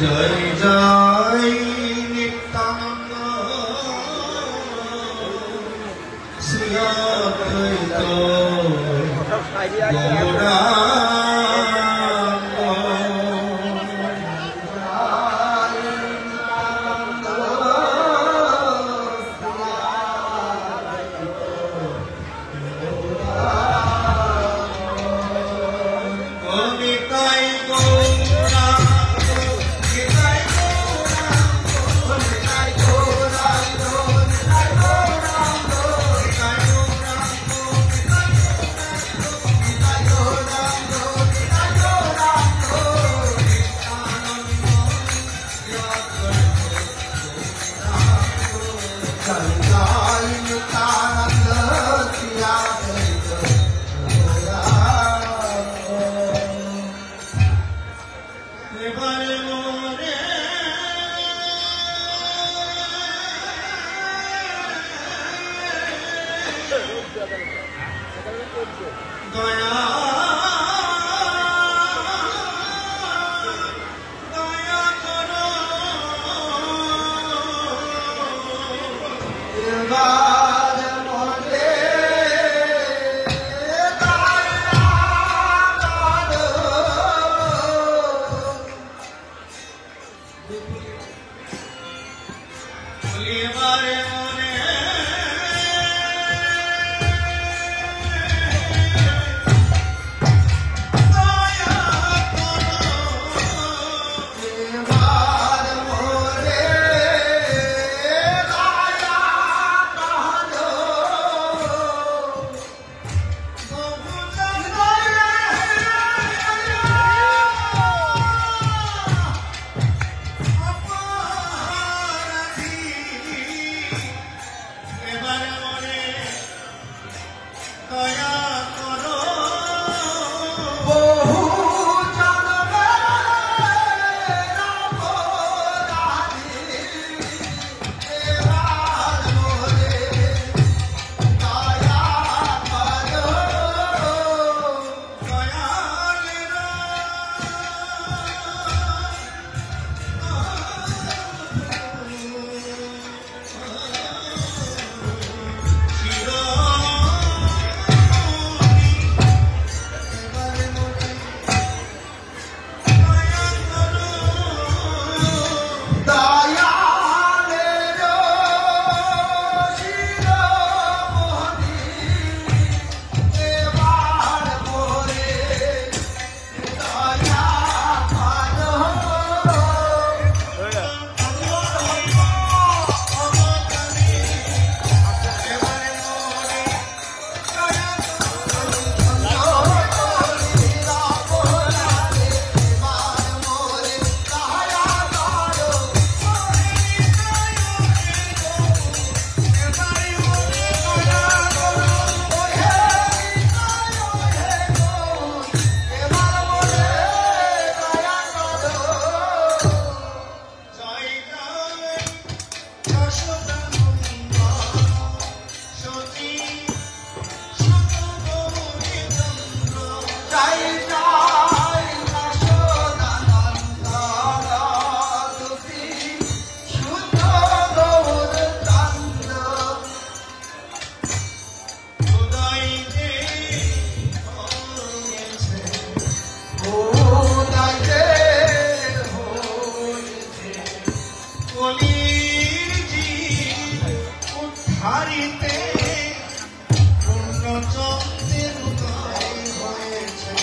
জয় জয় নিত্যানন্দ শ্রী অদ্বৈত যাই যাই নাশদানন্দরতি শুদ্ধ গৌর চন্দ্র উদয়তে হয়েছে উদয়তে হয়েছে কলির জীব উদ্ধারিতে পূর্ণচন্দ্রের উদয় হয়েছে।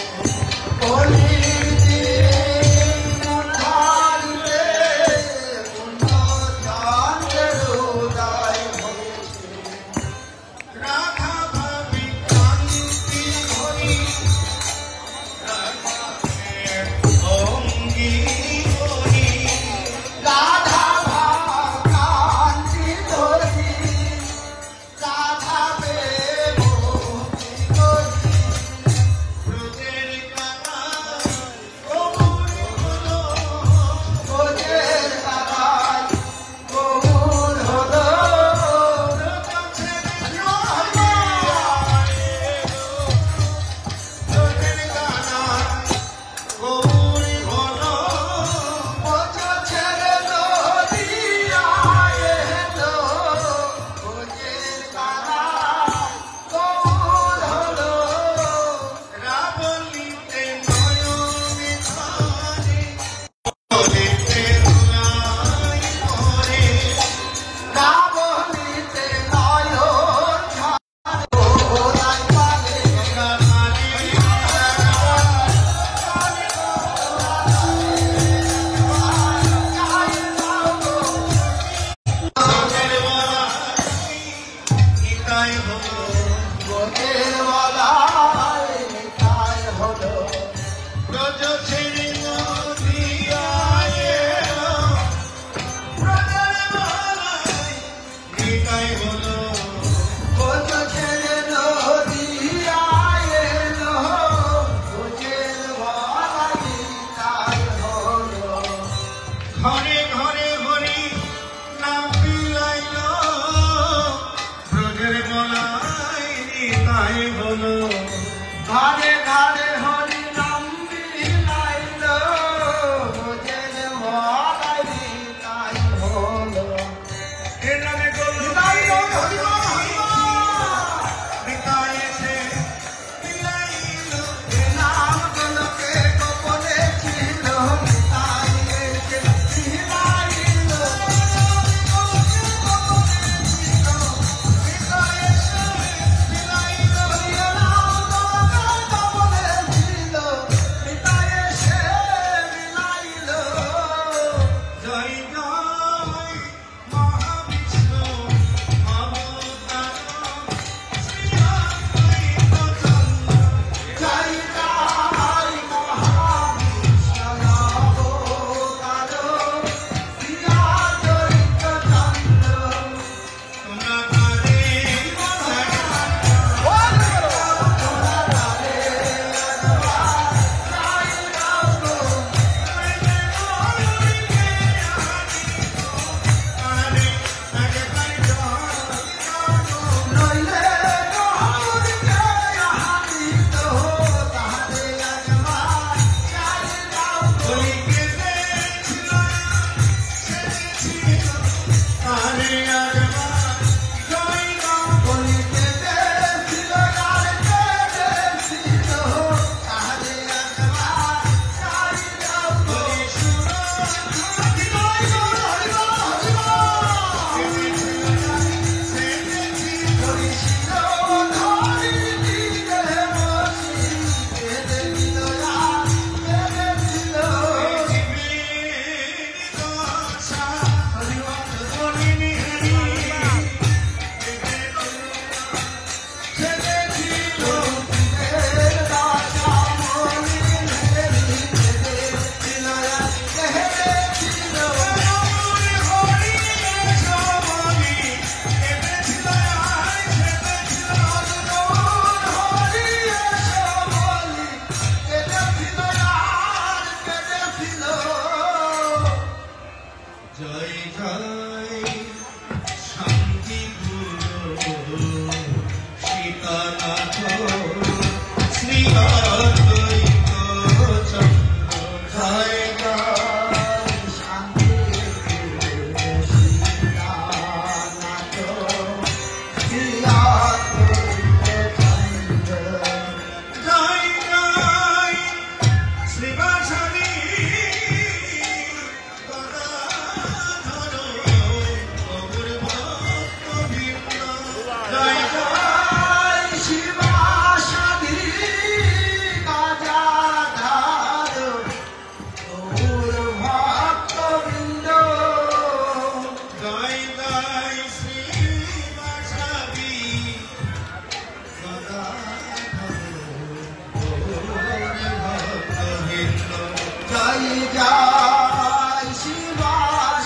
জয় জয় শিবা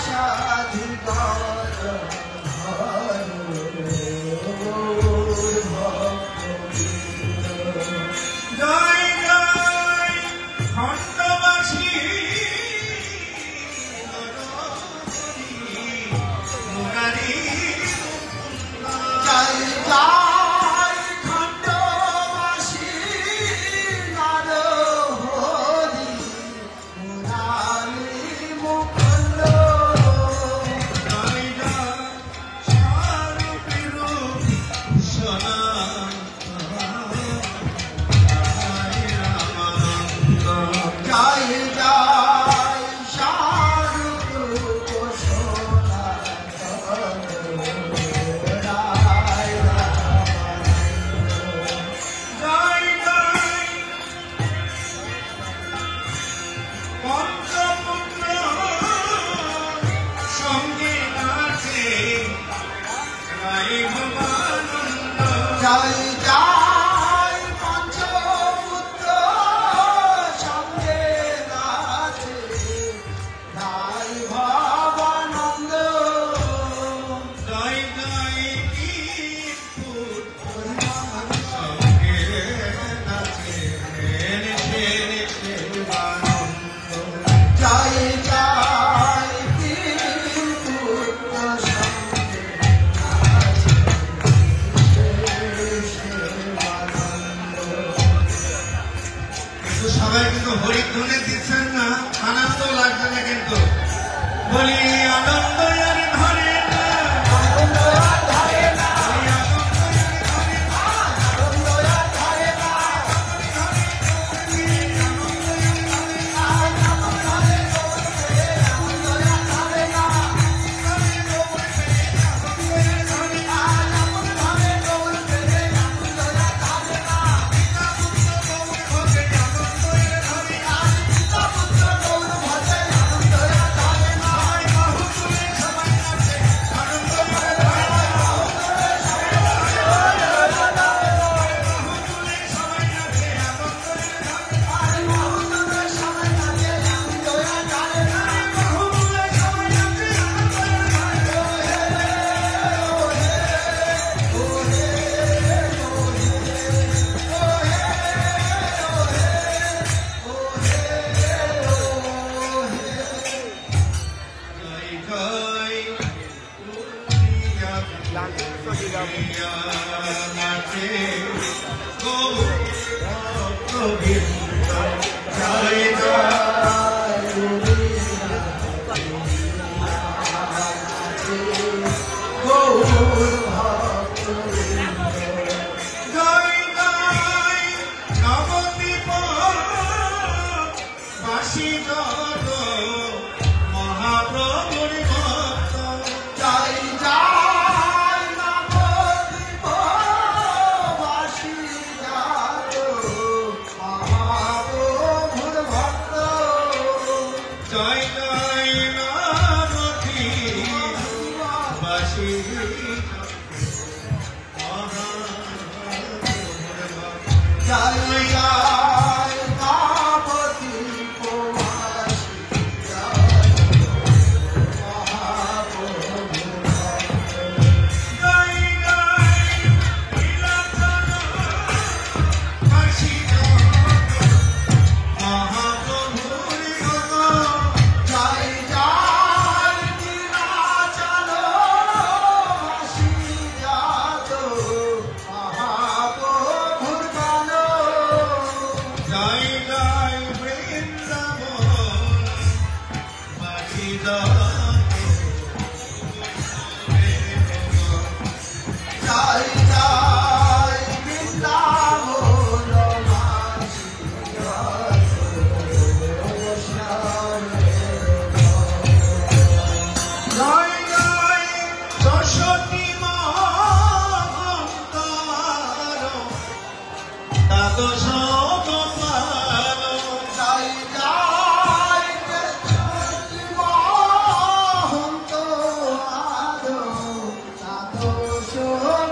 সাধু জয় জয় খণ্ডবাসী মুরারি জয় জয় খণ্ডবাসী নরহরি মুরারি মুকুন্দ জয় জয় স্বরূপ সনাতন জয় জয় স্বরূপ সনাতন জয় জয় পঞ্চপুত্র সঙ্গে নাচে রাই ভবানন্দ জয় জয় পঞ্চপুত্র সঙ্গে নাচে রাই ভবানন্দ জয় জয় কীর্পুর সঙ্গে নাচে শিবানন্দ জয় জয় কীর্পুর সঙ্গে কিন্তু সবাই কিন্তু হরিধ্বনি দিচ্ছেন না, আনন্দ লাগছে না কিন্তু বলি আনন্দ আর ধরে না আনন্দ আর ধরে না বলি আনন্দ আর ধরে না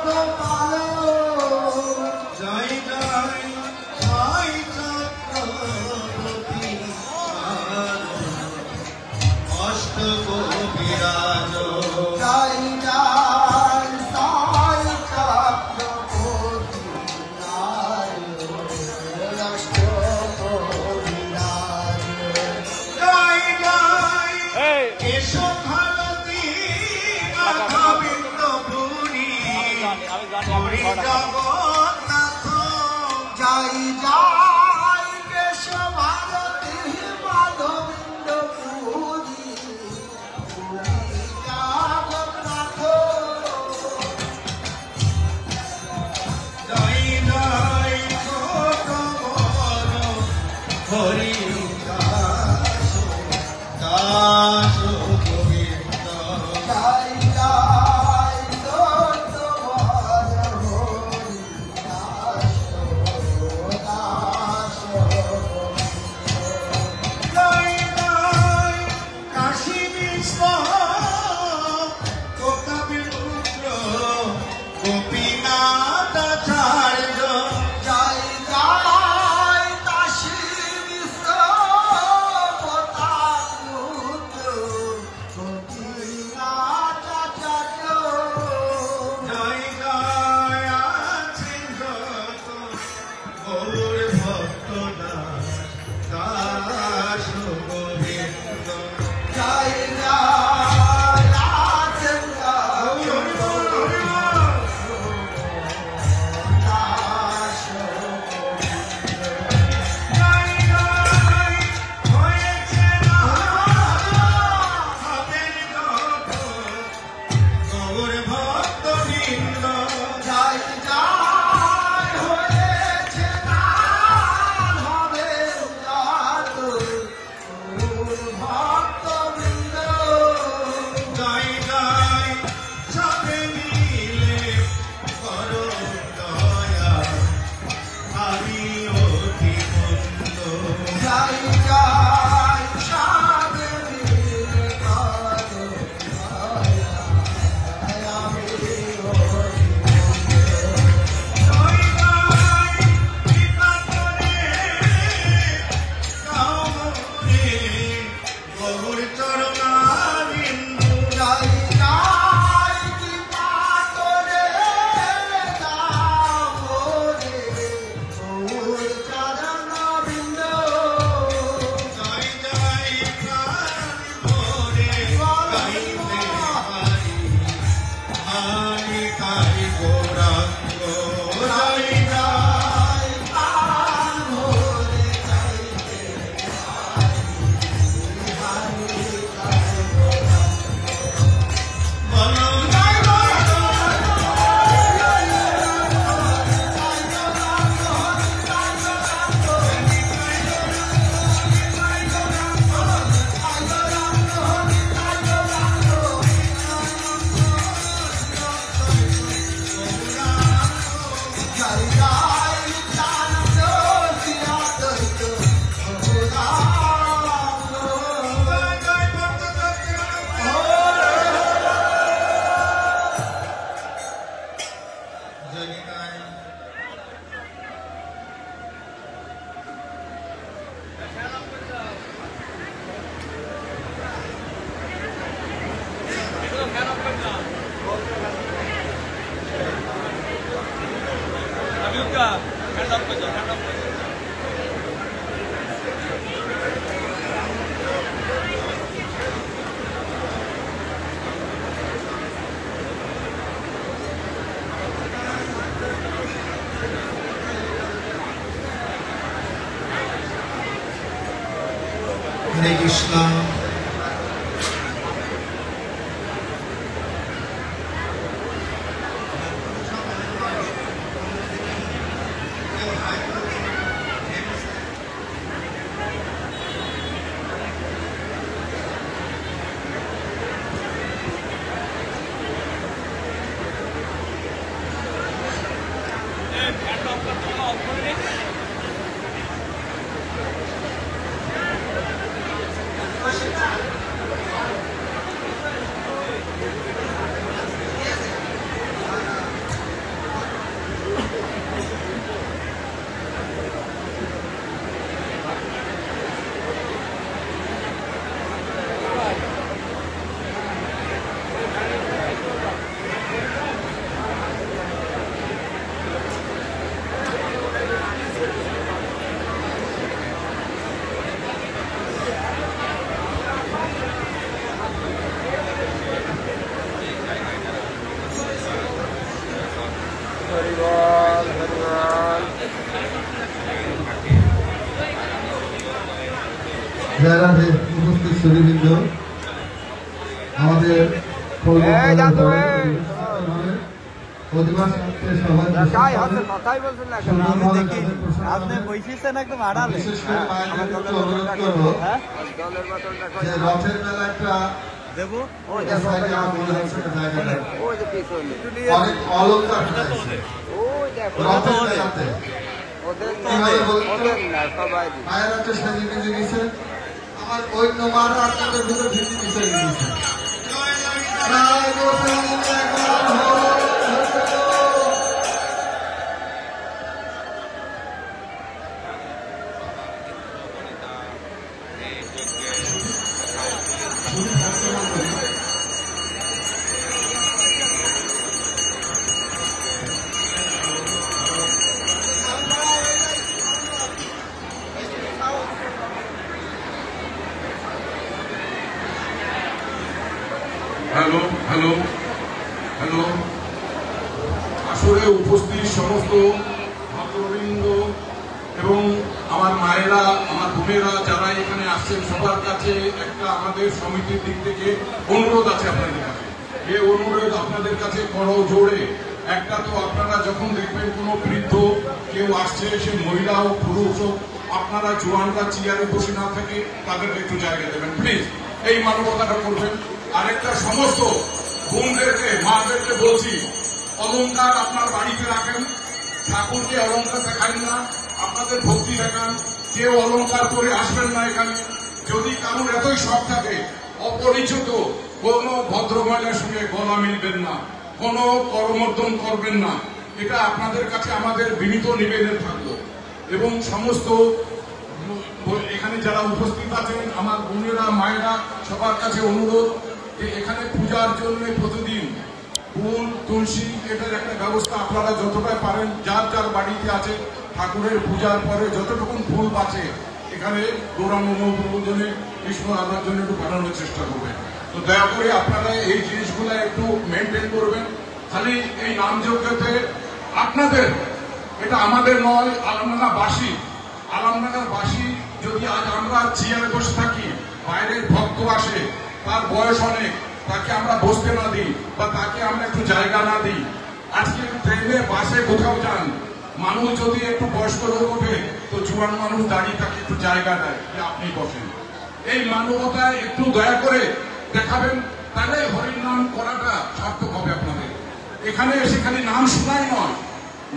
Go, বিশ্বভারতী গোবিন্দপুরী পুরী জগন্নাথ যাই যাই বিশ্বভারতী গোবিন্দপুরী পুরী জগন্নাথ জয় জয় ছোট বড় হরি দাস দাস গোবিন্দ যাই যাই দত্ত বর হরি দাস দাস জয় জয় কাশী বিশ্ব কপিপুত্র গোপীনাথ আচার্য যাই যাই কাশী বিশ্ব প্রতাপুত্র গোপীনাথ আচার্য জয় জয় আছেন যত গৌর ভক্ত দাস দাস গোবিন্দ যাই যাই আছেন হরি হরি বল, হরি বল। দাস জয় জয় হয়েছে হবেন যত গৌর ভক্ত বৃন্দ যাই যাই হয়েছে নাম হবে যাত ভক্তবৃন্দ জয় জয় সবে মিলে করো দয়া আমি অতি বন্ধ যাই যাই সাবে মিলে করো দয়া আমি হরি জয় জয় কৃপা করে কামরে গৌর চরণাবিন্দু যাই যাই কৃপা করে দাও রে গৌর চরণ বৃন্দ জয় জয় প্রাণ ভরে গাইতে পারি আমি তাই গৌরাঙ্গ জয় জয় প্রাণ ভরে গাইতে পারি বলো জয় বলো যাই যাই জানত সিয়াত ভগবান জয় জয় ভক্ত জয় নিতাই হরে কৃষ্ণ Gracias. যারা উপস্থিত সুদীবৃন্দ আমাদের রথের মেলা একটা অনেক অলঙ্কার রথের মেলাতে মায়েরা তো সাজিয়ে বেঁচে গেছে আমার অন্য মারা আপনাদের ভিতরে ভিত্তি বিষয় দিয়েছে হ্যালো হ্যালো হ্যালো আসলে উপস্থিত সমস্ত ভদ্রবৃন্দ এবং আমার মায়েরা আমার বোনেরা যারা এখানে আসছেন সবার কাছে একটা আমাদের সমিতির দিক থেকে অনুরোধ আছে আপনাদের কাছে। এই অনুরোধ আপনাদের কাছে করো জোরে। একটা তো আপনারা যখন দেখবেন কোনো বৃদ্ধ কেউ আসছে, সে মহিলা হোক পুরুষ হোক, আপনারা জোয়ানরা চেয়ারে বসে না থেকে তাদেরকে একটু জায়গা দেবেন প্লিজ, এই মানবতাটা করবেন। আরেকটা সমস্ত বোনদেরকে মাদেরকে বলছি, অলংকার আপনার বাড়িতে রাখেন, ঠাকুরকে অলংকার দেখান না, আপনাদের ভক্তি দেখান, কেউ অলংকার করে আসবেন না এখানে। যদি কারোর এতই শখ থাকে, অপরিচিত কোন ভদ্র মহিলার সঙ্গে গলা মিলবেন না, কোন করমর্দন করবেন না, এটা আপনাদের কাছে আমাদের বিনীত নিবেদন থাকলো। এবং সমস্ত এখানে যারা উপস্থিত আছেন আমার বোনেরা মায়েরা সবার কাছে অনুরোধ যে এখানে পূজার জন্য প্রতিদিন ফুল তুলসী এটার একটা ব্যবস্থা আপনারা যতটা পারেন যার যার বাড়িতে আছে ঠাকুরের পূজার পরে যতটুকু ফুল বাঁচে এখানে গৌরাঙ্গ জন্য কৃষ্ণ আনার জন্য একটু বানানোর চেষ্টা করবেন। তো দয়া করে আপনারা এই জিনিসগুলো একটু মেনটেন করবেন। খালি এই নামযজ্ঞতে আপনাদের, এটা আমাদের নয়, আলমডাঙ্গাবাসী যদি আজ আমরা চেয়ারে বসে থাকি, বাইরের ভক্ত আসে, তার বয়স অনেক, তাকে আমরা বসতে না দিই বা তাকে আমরা একটু জায়গা না দিই, আজকে ট্রেনে বাসে কোথাও যান, মানুষ যদি একটু বয়স্ক লোক ওঠে তো জোয়ান মানুষ দাঁড়িয়ে তাকে একটু জায়গা দেয় যে আপনি বসেন। এই মানবতা একটু দয়া করে দেখাবেন, তাহলে হরির নাম করাটা সার্থক হবে আপনাদের। এখানে এসে খালি নাম শোনাই নয়,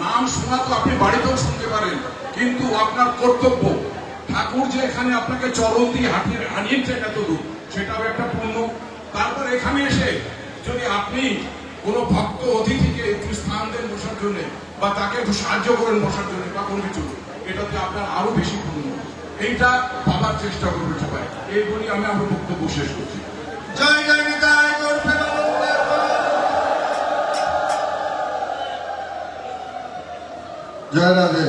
নাম শোনা তো আপনি বাড়িতেও শুনতে পারেন, কিন্তু আপনার কর্তব্য ঠাকুর যে এখানে আপনাকে চরণ দিয়ে আনিয়েছেন এত দূর, সেটাও একটা পুণ্য। তারপর এখানে এসে যদি আপনি কোনো ভক্ত অতিথিকে একটু স্থান দেন বসার জন্য বা তাকে একটু সাহায্য করেন বসার জন্য বা কোনো কিছু, এটাতে আপনার আরো বেশি পুণ্য। এইটা ভাবার চেষ্টা করবেন সবাই। এই বলি আমি আমার বক্তব্য শেষ করছি। জয় জয় নিতাই গৌর প্রেমানন্দে। জয় রাধে।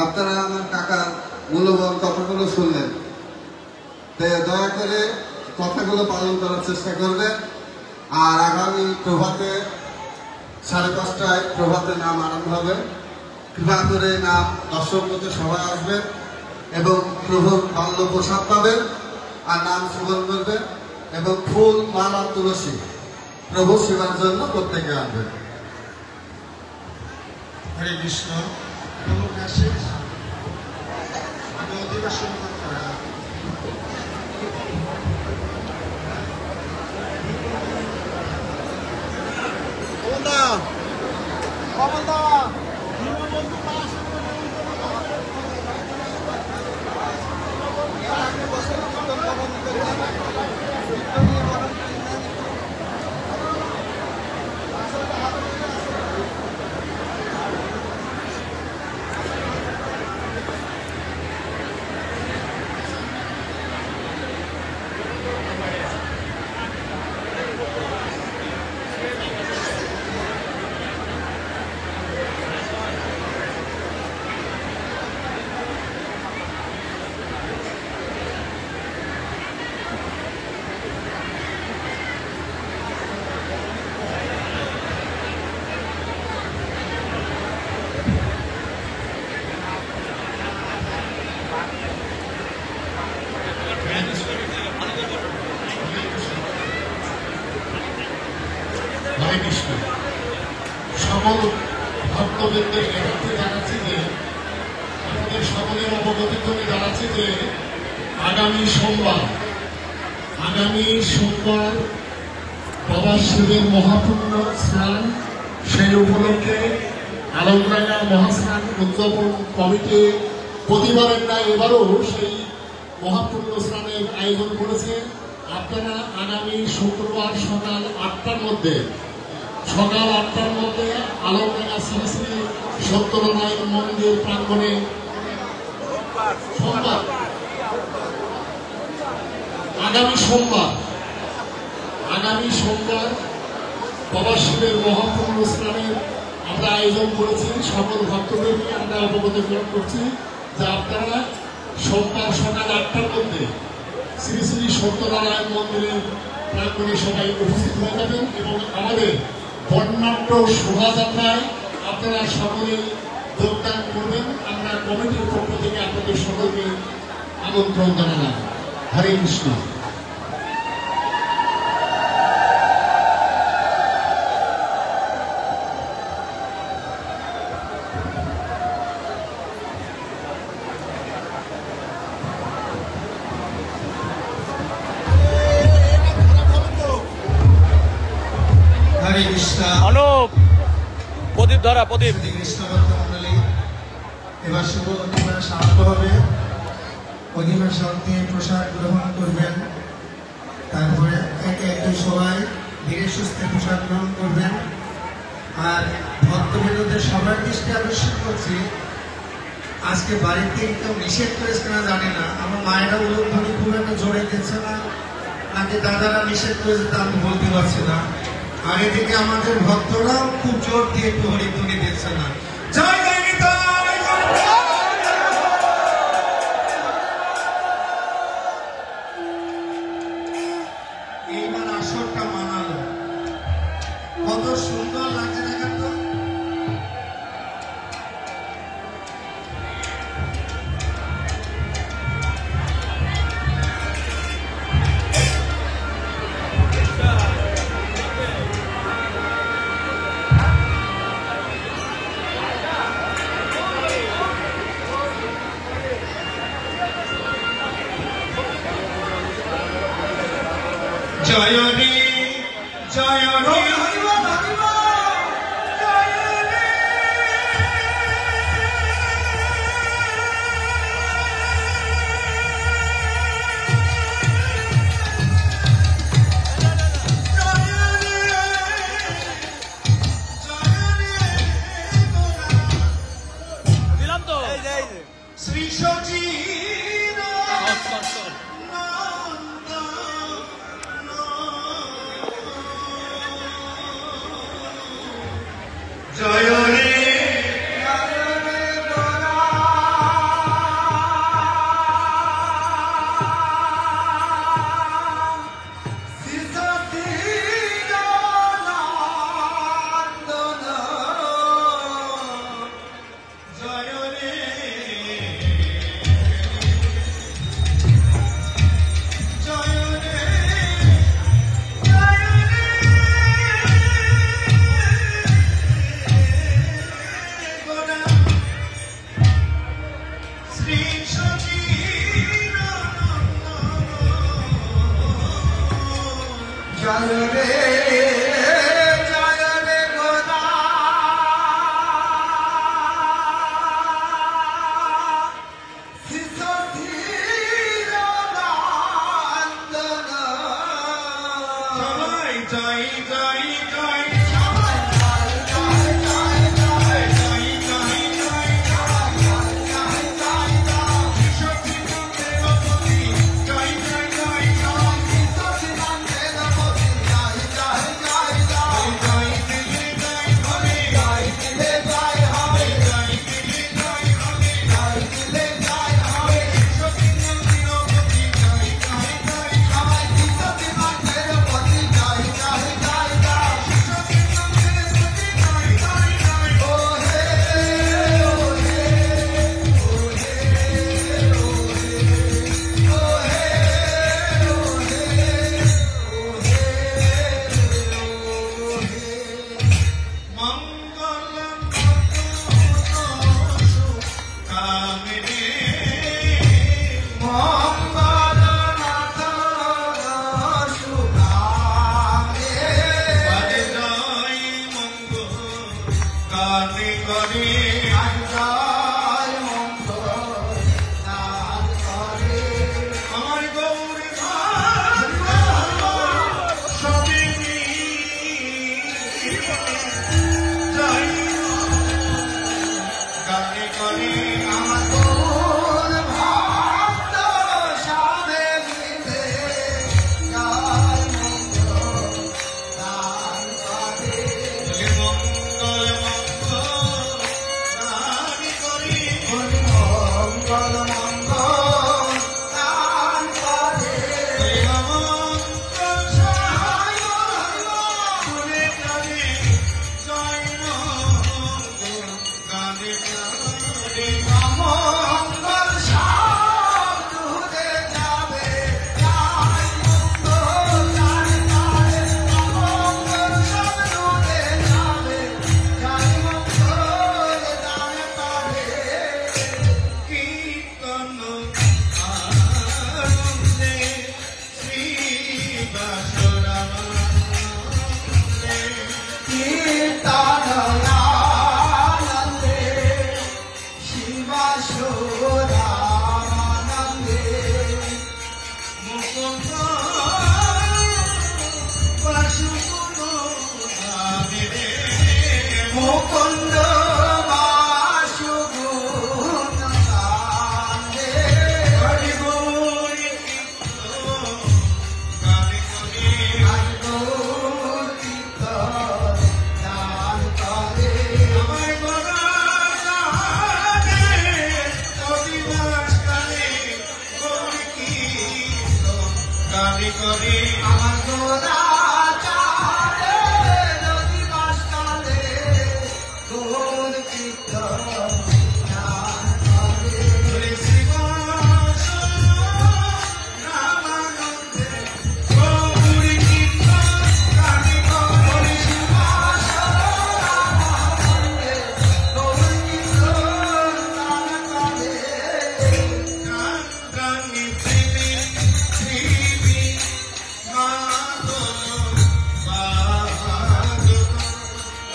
আপনারা আমার কাকার মূল্যবান কথাগুলো শুনলেন, দয়া করে কথাগুলো পালন করার চেষ্টা করবেন। আর আগামী প্রভাতে 5:30টায় প্রভাতে নাম আরম্ভ হবে। কৃপা করে নাম দর্শক করতে সবাই আসবেন এবং প্রভুর বাল্য প্রসাদ পাবেন আর নাম শ্রবণ করবেন এবং ফুল মালা তুলসী প্রভু সেবার জন্য প্রত্যেকে আনবেন। হরে কৃষ্ণ। অধিবেশন করতে হবে। সকল ভক্তবৃন্দের নেতৃত্বে জানাচ্ছি যে আপনাদের সকলের অবগতির জন্য জানাচ্ছি যে আগামী সোমবার বাবা শিবের মহাপূর্ণ স্নান, সেই উপলক্ষে আলমডাঙ্গা মহাস্নান উদযাপন কমিটি প্রতিবারের ন্যায় এবারও সেই মহাপূর্ণ স্নানের আয়োজন করেছে। আপনারা আগামী শুক্রবার সকাল 8টার মধ্যে আলমডাঙ্গা শ্রী শ্রী সত্যনারায়ণ মন্দির প্রাঙ্গণে আগামী সোমবার বাবা শিবের মহাপূর্ণ স্নানের আমরা আয়োজন করেছি। সকল ভক্তদেরকে আমরা অবগত করছি যে আপনারা সোমবার সকাল 8টার মধ্যে শ্রী শ্রী সত্যনারায়ণ মন্দিরের প্রাঙ্গণে সবাই উপস্থিত হয়ে যাবেন এবং আমাদের বর্ণাঢ্য শোভাযাত্রায় আপনারা সকলে যোগদান করবেন। আমরা কমিটির পক্ষ থেকে আপনাদের সকলকে আমন্ত্রণ জানালাম। হরে কৃষ্ণ। হরে কৃষ্ণ। অনুপ প্রদীপ ধরা প্রদীপ কৃষ্ণ ভক্ত মন্ডলী, এবার শুভ অধিবাস আরম্ভ হবে। অধিবাস অর্থে প্রসাদ গ্রহণ করবেন, তারপরে একে একে সবাই ধীরে সুস্থে প্রসাদ গ্রহণ করবেন। আর ভক্তবৃন্দদের সবার দৃষ্টি আকর্ষণ করছি, আজকে বাড়িতে কেউ নিষেধ করেছে না জানি না, আমার মায়েরা উলুধ্বনি খুব একটা জোরে দিচ্ছে না, নাকি দাদারা নিষেধ করেছে তা আমি বলতে পারছি না। আগে থেকে আমাদের ভক্তরাও খুব জোর দিয়ে একটু হরিধ্বনি দিচ্ছে না। জয় জয় নিতাই, এইবার আসরটা মানালো, কত সুন্দর লাগছে দেখেন তো। জয় রে জয় রে দিলাম তো শ্রী সচী জয় রে করে করে আমার গোরা চাঁদে নদী মাঝখানে কোন কীর্তন গান করে। বলে শিব রামানন্দে গৌর কীর্তন গান করে। গান গানে প্রেমের প্রেমী মাধব বাজত।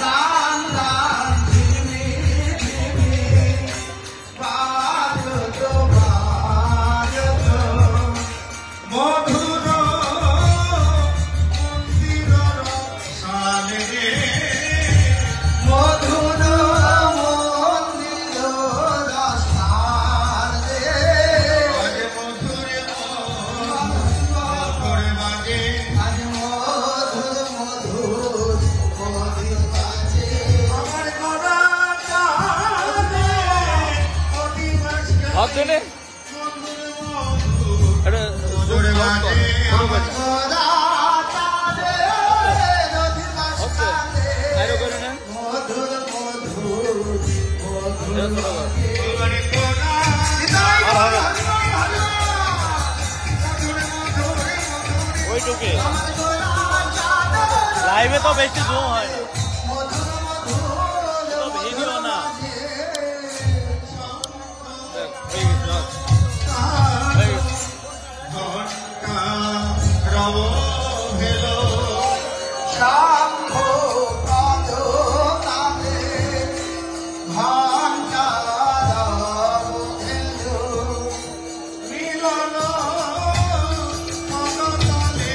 গান গান ঝিমি ঝিমি বাজত বাজত। মধুর মন্দিরর সালে রে মধুর মন্দির রাস্তার রে বাজে মধুরে মধুরে বাজে আজ মধুর মধুর মধুর বাজে। আমার গোরা চাঁদে অতি মাঝখানে হাতনে মধুরে মধুর এটা মধুরে বাজে আমার গোরা চাঁদে নদী মাঝখানে আরো করে না মধুর মধুর মধুর এটা ছোট করে। গোরে গোরা আর হবে মধুরে মধুরে মধুরে ওইটুকে আমার গোরা চাঁদে লাইভে তো বেশি জুম হয় না মধুর মধুর তো ভিডিও না বাজে। দেখ, হয়ে গেছে, হয়ে গেছে। ঘণ্টা রব ভেলো শাম্ভো পদ নামে ভাণ্ডার ভেলো। মিলন মনতলে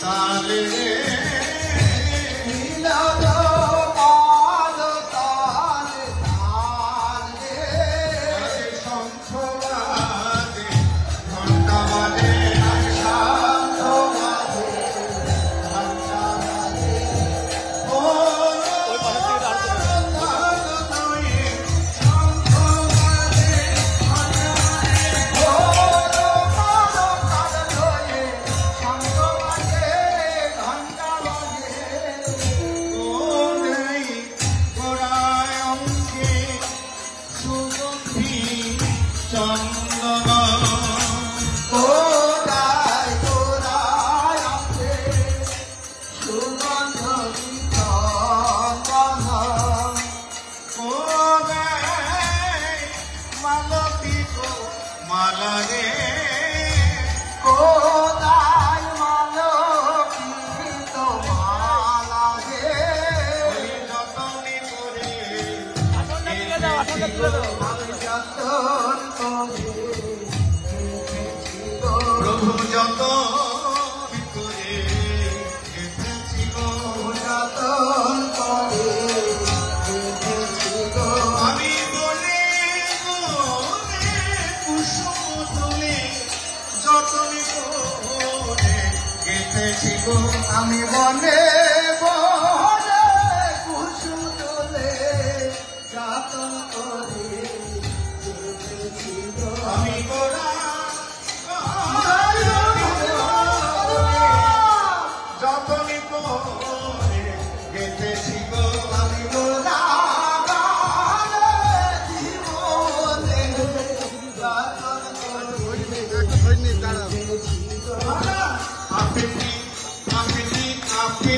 তালে মিলন পাদ তালে তালে। শঙ্খ বাজে ঘণ্টা বাজে শাম্ভ বাজে ঘণ্টা বাজে। ওই পাশের থেকে আরো করে। মালা রে যতনে করে আসনটা তুলে দাও, আসনটা তুলে দাও। প্রভু যত করে এসেছি গো আমি বলে বলে কুসুম তুলে যতনে করে গেঁথেছি গো আমি বনে বনে কুসুম তোলে যতন করে যেতেছি গো। আমি গোরা যতনে করে গেঁথেছি গো আমি গোরা গানে জীবনে যতন করে যেতেছি গো। আপনি আপনি আপনি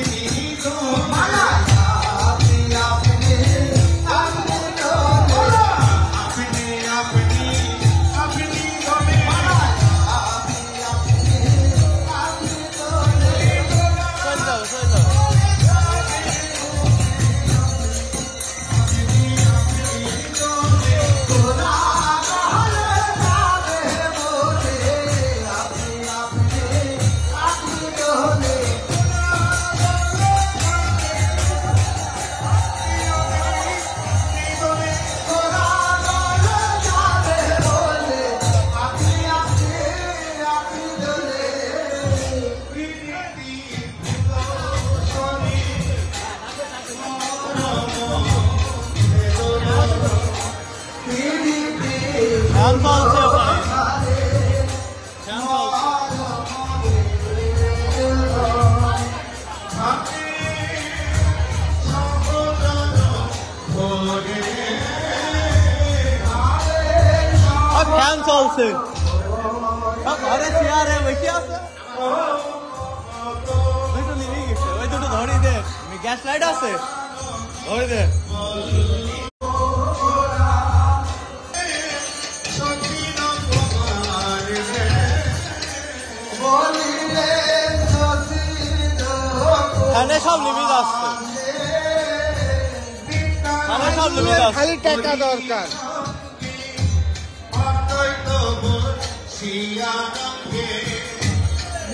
আছে ঘরে চেয়ারে বসে আছে ওই তো নিয়ে গেছে ওই দুটো ধরে দে গ্যাস লাইট আছে ধরে দে এখানে সব লিমিট আসছে সব লিমিট আসছে খালি টাকা দরকার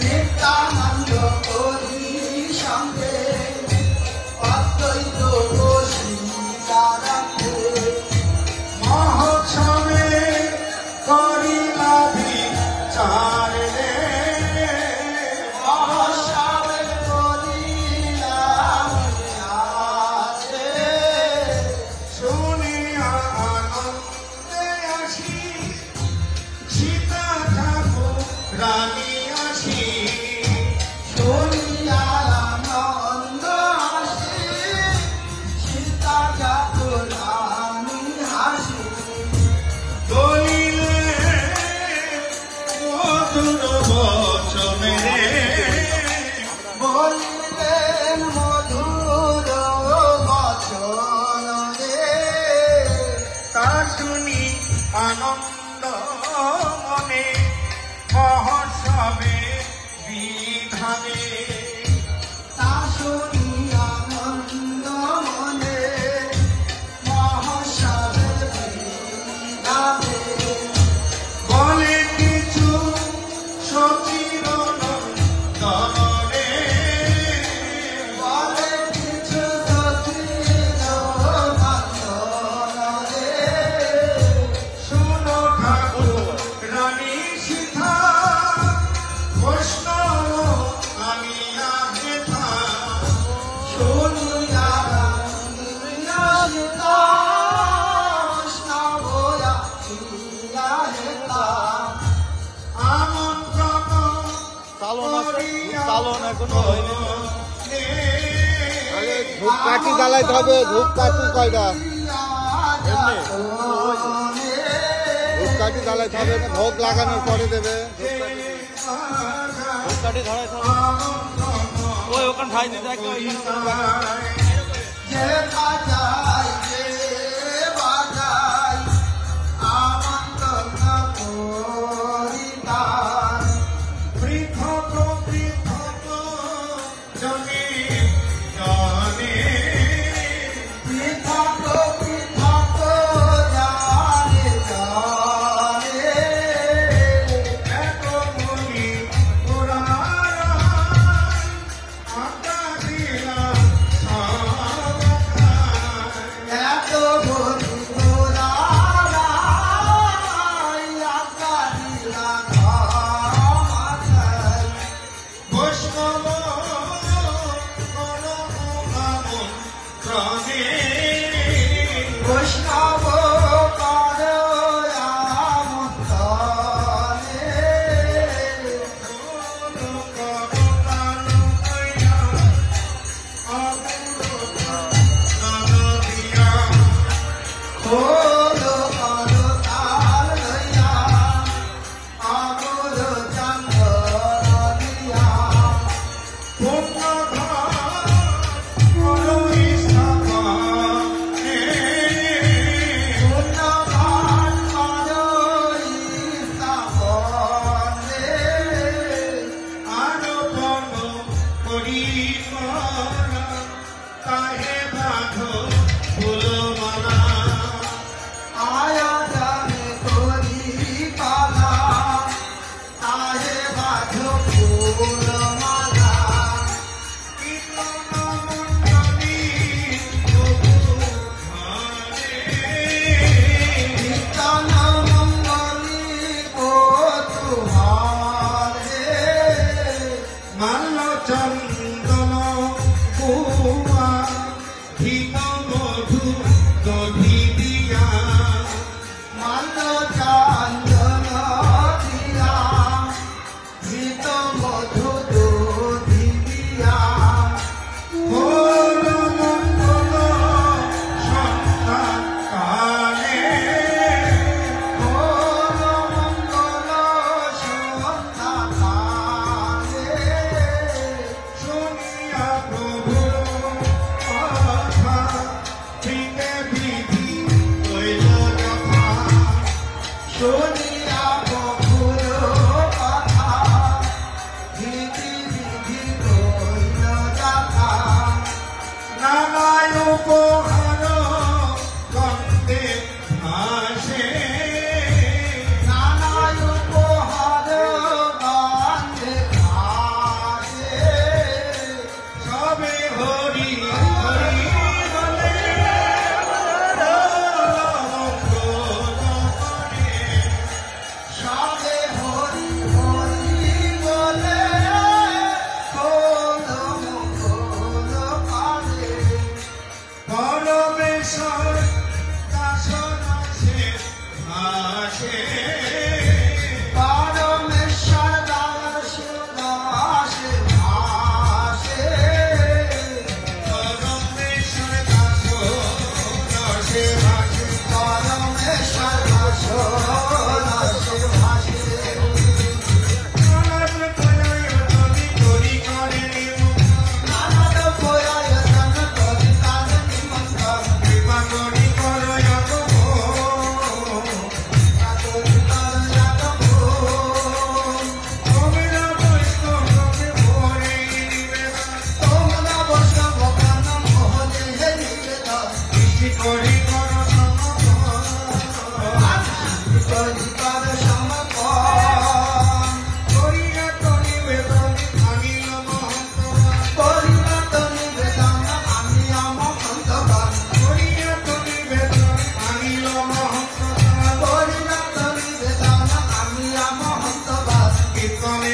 নিত্যানন্দ করি সঙ্গে অদ্বৈত সীতারামে মহোৎসবে করিলাভি চার রে মহাসবে করিলাম আছে শুনিয়া আনন্দে আসি সীতা ঠাকুর রানী আসি শুনিয়া আনন্দ হাসি সীতা ঠাকুর আমি হাসি বলিলে মধুর বচনে বলিলেন মধুর বচন রে তা শুনি আনন্দ মনে মহোৎসবে বিধানে তা শুনি আনন্দ মনে মহাসবের বিধানে বলে কিছু সচির নন্দনে বলে কিছু সচির নন্দন রে শুনো ঠাকুর রানী সীতা বৈষ্ণব আনিয়া হেথা শুনিয়া সীতা বৈষ্ণবয়া প্রিয়া হেতা আমন্ত্রণ চালন এখনো হয়নি ধূপকাঠি জ্বালাইতে হবে ধূপকাঠি কয়টা ধূপকাঠি জ্বালাইতে হবে না ভোগ লাগানোর পরে দেবে ধূপকাঠি ধরাই ওই ওখানে ঠাই দিতে একটা যে বাজায় যে বাজায় আমন্ত্রণ করিতাম পৃথক পৃথক জনে জনে পৃথক পৃথক জানে জানে এক মুনি পুরাণ আজ্ঞা দিলা সবাই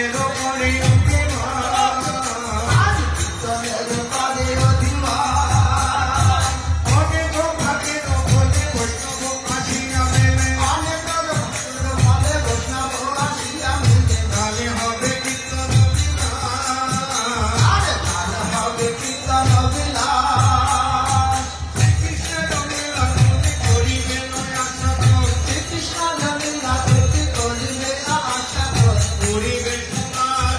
কীর্তনের পরে অভিমান কীর্তনের পরে অভিমান অনেক ভাগের ফলে বৈষ্ণব আসিয়া মেলে অনেক ভক্তের ফলে বৈষ্ণব আসিয়া মিলে তাহলে হবে কীর্তন বিলাস আরে তাহলে হবে কীর্তন বিলাস কৃষ্ণ রঙেলা তুমি করিবে নয়া সকল শ্রীকৃষ্ণ জমিলা তুতি করিবে আশা কর করিবে তোমার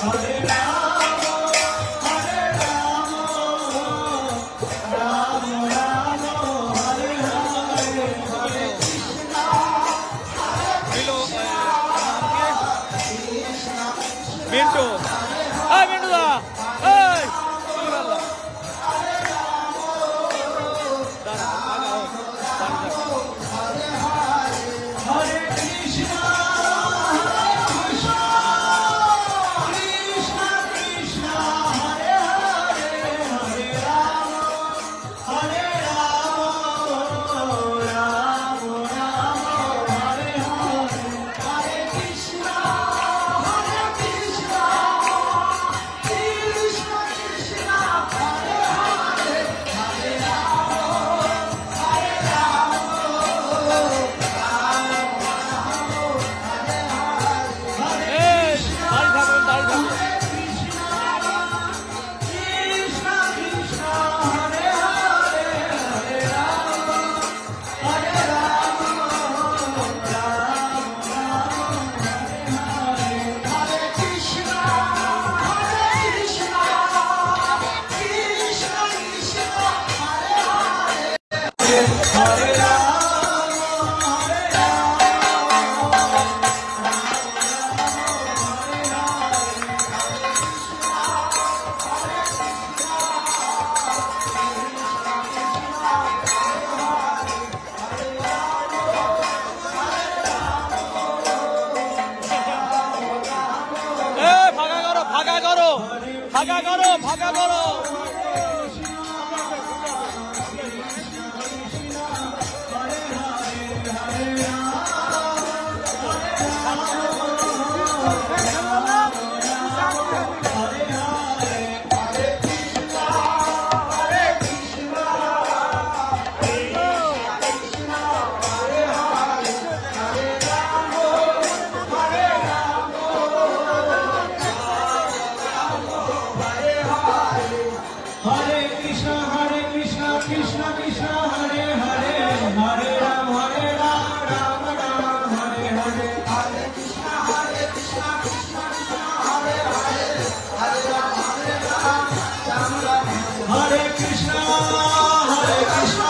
মিন্টু মিন্টু দা ভাগা করো Krishna Krishna Hare Hare Hare Ram Ram Ram Hare Hare Hare Krishna Krishna Krishna Hare Hare Hare Ram Ram Ram Hare Krishna